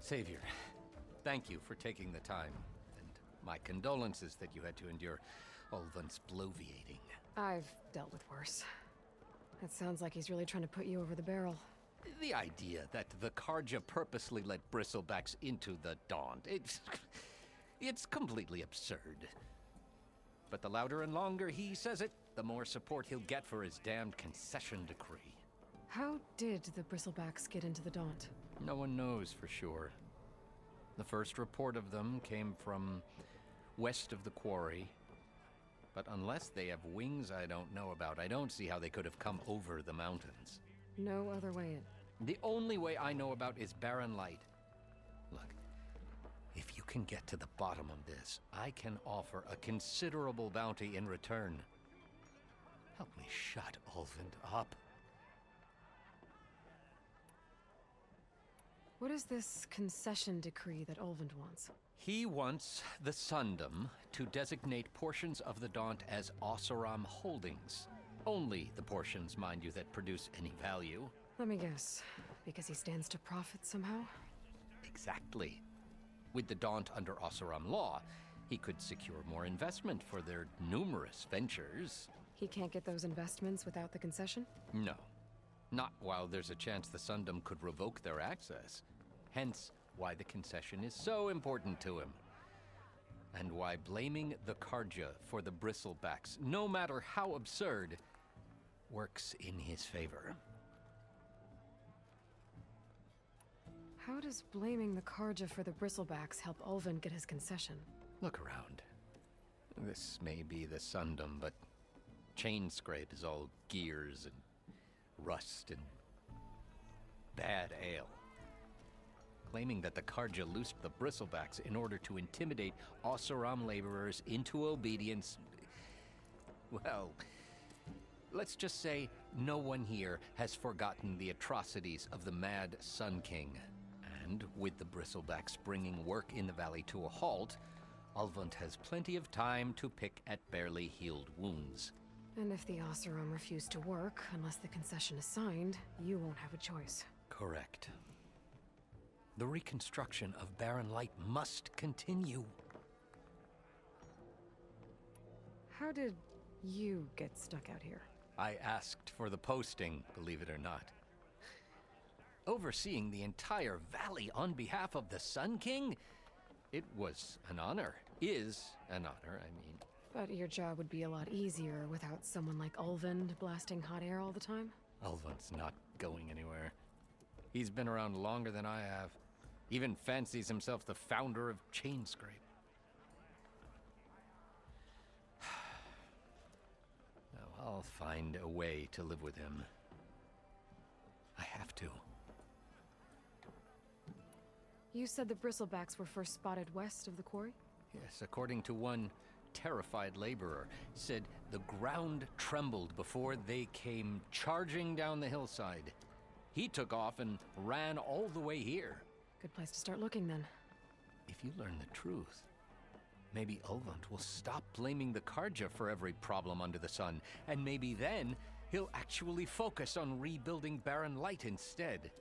Savior, thank you for taking the time, and my condolences that you had to endure Ulvund's bloviating. I've dealt with worse. It sounds like he's really trying to put you over the barrel. The idea that the Karja purposely let Bristlebacks into the Daunt, it's completely absurd. But the louder and longer he says it, the more support he'll get for his damned concession decree. How did the Bristlebacks get into the Daunt? No one knows for sure. The first report of them came from west of the quarry. But unless they have wings I don't know about, I don't see how they could have come over the mountains. No other way in. The only way I know about is Barren Light. Look, if you can get to the bottom of this, I can offer a considerable bounty in return. Help me shut Ulvund up. What is this concession decree that Ulvund wants? He wants the Sundom to designate portions of the Daunt as Oseram holdings. Only the portions, mind you, that produce any value. Let me guess. Because he stands to profit somehow? Exactly. With the Daunt under Oseram law, he could secure more investment for their numerous ventures. He can't get those investments without the concession? No. Not while there's a chance the Sundom could revoke their access. Hence, why the concession is so important to him. And why blaming the Karja for the Bristlebacks, no matter how absurd, works in his favor. How does blaming the Karja for the Bristlebacks help Ulvund get his concession? Look around. This may be the Sundom, but Chainscrape is all gears and rust and bad ale. Claiming that the Karja loosed the Bristlebacks in order to intimidate Oseram laborers into obedience. Well, let's just say no one here has forgotten the atrocities of the Mad Sun King. And with the Bristlebacks bringing work in the valley to a halt, Ulvund has plenty of time to pick at barely healed wounds. And if the Oseram refuse to work, unless the concession is signed, you won't have a choice. Correct. The reconstruction of Barren Light must continue. How did you get stuck out here? I asked for the posting, believe it or not. Overseeing the entire valley on behalf of the Sun King? It was an honor. Is an honor, I mean. But your job would be a lot easier without someone like Ulvund blasting hot air all the time? Ulvund's not going anywhere. He's been around longer than I have. Even fancies himself the founder of Chainscrape. Now, I'll find a way to live with him. I have to. You said the Bristlebacks were first spotted west of the quarry? Yes, according to one terrified laborer, said the ground trembled before they came charging down the hillside. He took off and ran all the way here. Good place to start looking, then. If you learn the truth, maybe Ulvund will stop blaming the Karja for every problem under the sun, and maybe then he'll actually focus on rebuilding Barren Light instead.